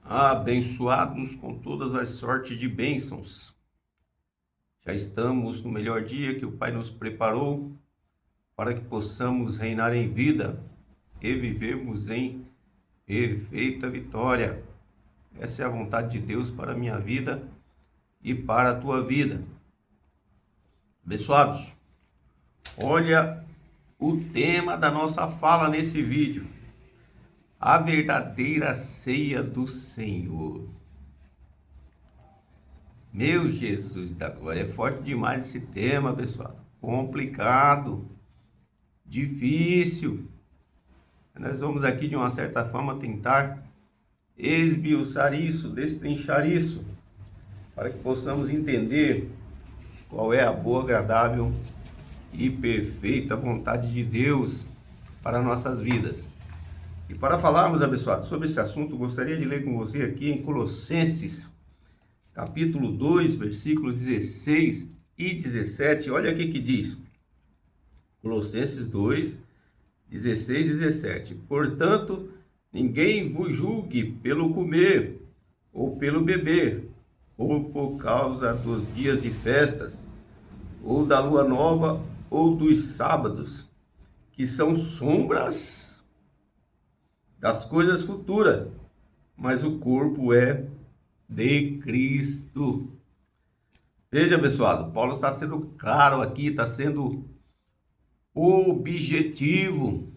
Abençoados com todas as sortes de bênçãos. Já estamos no melhor dia que o Pai nos preparou para que possamos reinar em vida e vivermos em perfeita vitória. Essa é a vontade de Deus para a minha vida e para a tua vida. Abençoados, olha o tema da nossa fala nesse vídeo: a verdadeira ceia do Senhor. Meu Jesus da glória, é forte demais esse tema, pessoal. Complicado, difícil. Nós vamos aqui, de uma certa forma, tentar esmiuçar isso, destrinchar isso, para que possamos entender qual é a boa, agradável e perfeita vontade de Deus para nossas vidas. E para falarmos, abençoados, sobre esse assunto, gostaria de ler com você aqui em Colossenses, capítulo 2, versículos 16 e 17. Olha aqui que diz. Colossenses 2, 16 e 17. Portanto, ninguém vos julgue pelo comer, ou pelo beber, ou por causa dos dias de festas, ou da lua nova, ou dos sábados, que são sombras das coisas futuras, mas o corpo é de Cristo. Veja, abençoado, Paulo está sendo claro aqui, está sendo objetivo,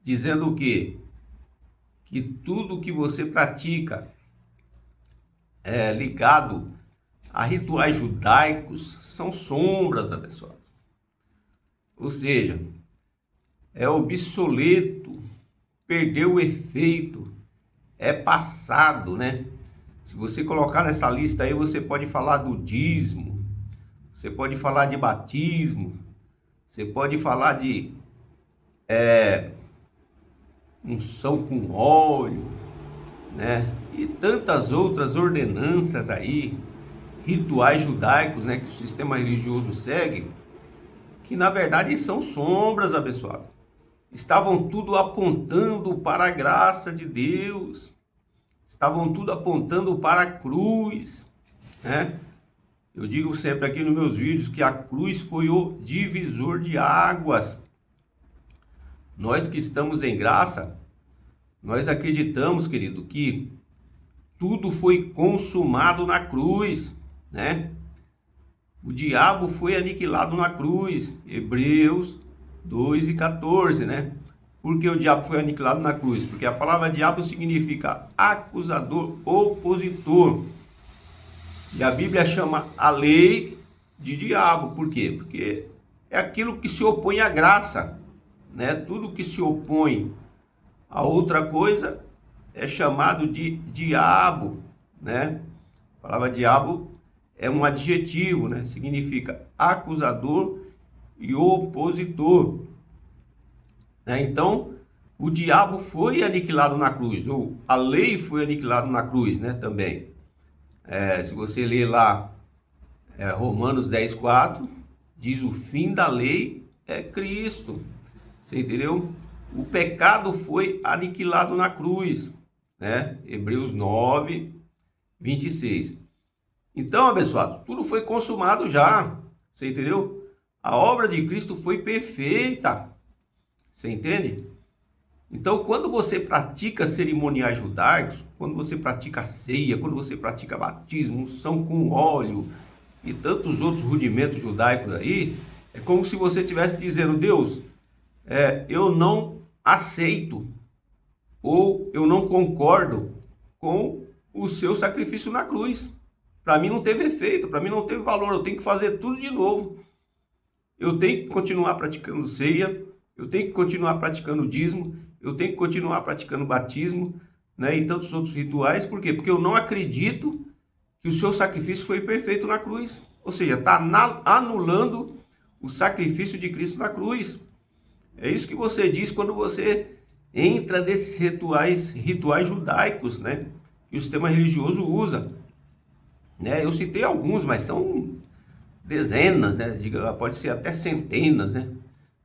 dizendo o quê? Que tudo que você pratica é ligado a rituais judaicos são sombras, abençoado. Ou seja, é obsoleto, perdeu o efeito, é passado, né? Se você colocar nessa lista aí, você pode falar do dízimo, você pode falar de batismo, você pode falar de unção com óleo, né? E tantas outras ordenanças aí, rituais judaicos, né? Que o sistema religioso segue, que na verdade são sombras, abençoado. Estavam tudo apontando para a graça de Deus. Estavam tudo apontando para a cruz, né? Eu digo sempre aqui nos meus vídeos que a cruz foi o divisor de águas. Nós que estamos em graça, nós acreditamos, querido, que tudo foi consumado na cruz, né? O diabo foi aniquilado na cruz. Hebreus 2 e 14, né? Por que o diabo foi aniquilado na cruz? Porque a palavra diabo significa acusador, opositor. E a Bíblia chama a lei de diabo. Por quê? Porque é aquilo que se opõe à graça, né? Tudo que se opõe a outra coisa é chamado de diabo, né? A palavra diabo é um adjetivo, né? Significa acusador e opositor. Então, o diabo foi aniquilado na cruz, ou a lei foi aniquilada na cruz, né, também. Se você ler lá Romanos 10:4, diz: o fim da lei é Cristo. Você entendeu? O pecado foi aniquilado na cruz, né? Hebreus 9, 26. Então, abençoado, tudo foi consumado já. Você entendeu? A obra de Cristo foi perfeita. Você entende? Então, quando você pratica cerimoniais judaicos, quando você pratica ceia, quando você pratica batismo, unção com óleo e tantos outros rudimentos judaicos aí, é como se você estivesse dizendo: Deus, eu não aceito ou eu não concordo com o seu sacrifício na cruz. Para mim não teve efeito, para mim não teve valor, eu tenho que fazer tudo de novo. Eu tenho que continuar praticando ceia, eu tenho que continuar praticando dízimo, eu tenho que continuar praticando batismo, né, e tantos outros rituais. Por quê? Porque eu não acredito que o seu sacrifício foi perfeito na cruz. Ou seja, está anulando o sacrifício de Cristo na cruz. É isso que você diz quando você entra nesses rituais judaicos, né, que o sistema religioso usa. Né? Eu citei alguns, mas são dezenas, né? Pode ser até centenas, né,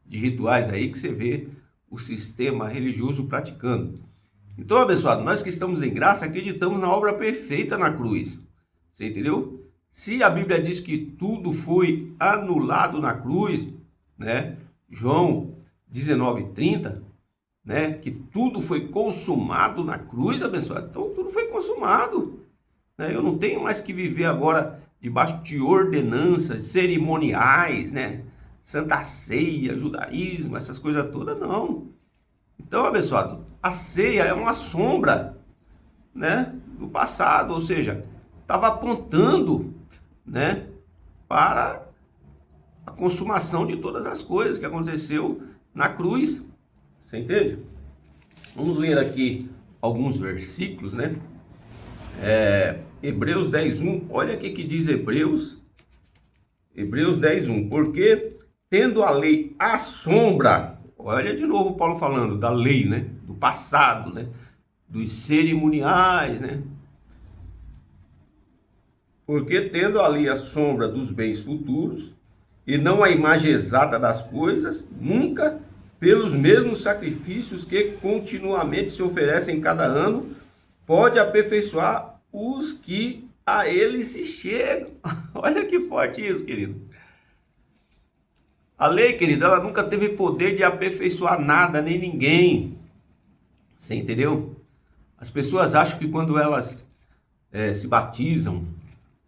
de rituais aí que você vê o sistema religioso praticando. Então, abençoado, nós que estamos em graça, acreditamos na obra perfeita na cruz. Você entendeu? Se a Bíblia diz que tudo foi anulado na cruz, né? João 19:30, né? Que tudo foi consumado na cruz, abençoado. Então, tudo foi consumado, né? Eu não tenho mais que viver agora debaixo de ordenanças cerimoniais, né? Santa Ceia, judaísmo, essas coisas todas, não. Então, abençoado, a ceia é uma sombra, né, do passado, ou seja, estava apontando, né, para a consumação de todas as coisas que aconteceu na cruz. Você entende? Vamos ler aqui alguns versículos, né? Hebreus 10:1. Olha o que diz Hebreus 10:1. Porque tendo a lei à sombra, olha de novo Paulo falando da lei, né? Do passado, né? Dos cerimoniais, né? Porque tendo ali a sombra dos bens futuros, e não a imagem exata das coisas, nunca pelos mesmos sacrifícios que continuamente se oferecem cada ano, pode aperfeiçoar os que a ele se chegam. Olha que forte isso, querido. A lei, querido, ela nunca teve poder de aperfeiçoar nada, nem ninguém. Você entendeu? As pessoas acham que quando elas se batizam,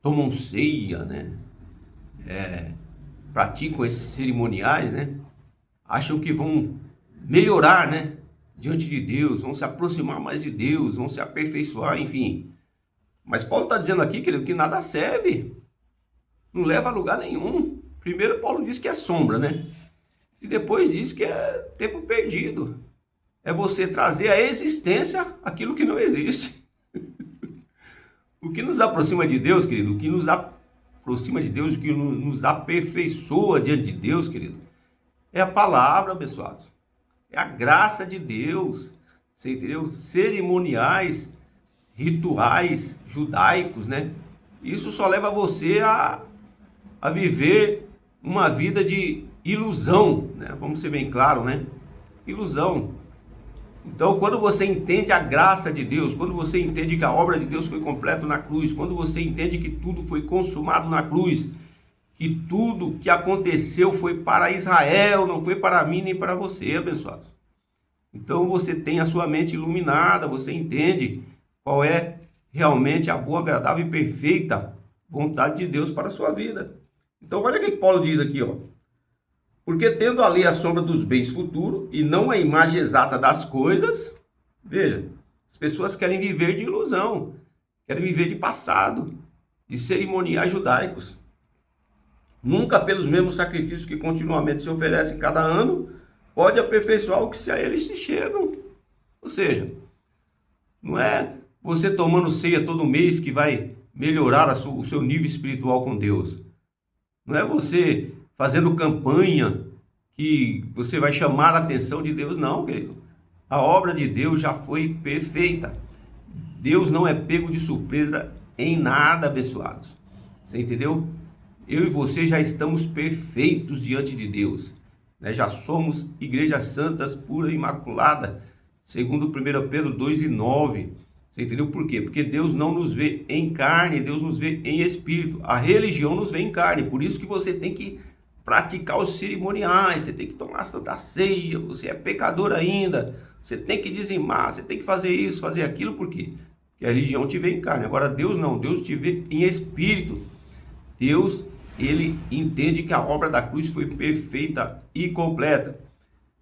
tomam ceia, né? Praticam esses cerimoniais, né? Acham que vão melhorar, né? Diante de Deus, vão se aproximar mais de Deus, vão se aperfeiçoar, enfim. Mas Paulo está dizendo aqui, querido, que nada serve. Não leva a lugar nenhum. Primeiro Paulo diz que é sombra, né? E depois diz que é tempo perdido. É você trazer à existência aquilo que não existe. O que nos aproxima de Deus, querido, o que nos aproxima de Deus, o que nos aperfeiçoa diante de Deus, querido, é a palavra, abençoados. É a graça de Deus. Você entendeu? Cerimoniais, rituais judaicos, né? Isso só leva você a viver uma vida de ilusão, né? Vamos ser bem claros, né? Ilusão. Então, quando você entende a graça de Deus, quando você entende que a obra de Deus foi completa na cruz, quando você entende que tudo foi consumado na cruz, que tudo que aconteceu foi para Israel, não foi para mim nem para você, abençoado. Então, você tem a sua mente iluminada, você entende qual é realmente a boa, agradável e perfeita vontade de Deus para a sua vida. Então, olha o que Paulo diz aqui, ó. Porque tendo ali a sombra dos bens futuros e não a imagem exata das coisas, veja, as pessoas querem viver de ilusão, querem viver de passado, de cerimoniais judaicos. Nunca pelos mesmos sacrifícios que continuamente se oferecem cada ano, pode aperfeiçoar o que se a eles se chegam. Ou seja, não é você tomando ceia todo mês que vai melhorar o seu nível espiritual com Deus. Não é você fazendo campanha que você vai chamar a atenção de Deus, não, querido. A obra de Deus já foi perfeita. Deus não é pego de surpresa em nada, abençoados. Você entendeu? Eu e você já estamos perfeitos diante de Deus, né? Já somos igrejas santas, pura e imaculada, segundo 1 Pedro 2:9. Você entendeu por quê? Porque Deus não nos vê em carne, Deus nos vê em espírito. A religião nos vê em carne, por isso que você tem que praticar os cerimoniais, você tem que tomar a Santa Ceia, você é pecador ainda, você tem que dizimar, você tem que fazer isso, fazer aquilo, por quê? Porque a religião te vê em carne. Agora Deus não, Deus te vê em espírito. Deus, ele entende que a obra da cruz foi perfeita e completa.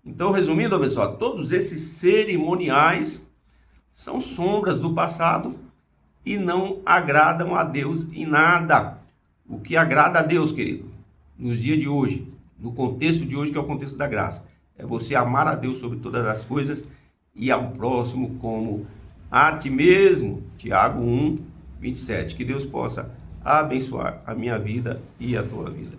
Então, resumindo, abençoado, todos esses cerimoniais são sombras do passado e não agradam a Deus em nada. O que agrada a Deus, querido, nos dias de hoje, no contexto de hoje, que é o contexto da graça, é você amar a Deus sobre todas as coisas e ao próximo como a ti mesmo. Tiago 1:27. Que Deus possa abençoar a minha vida e a tua vida.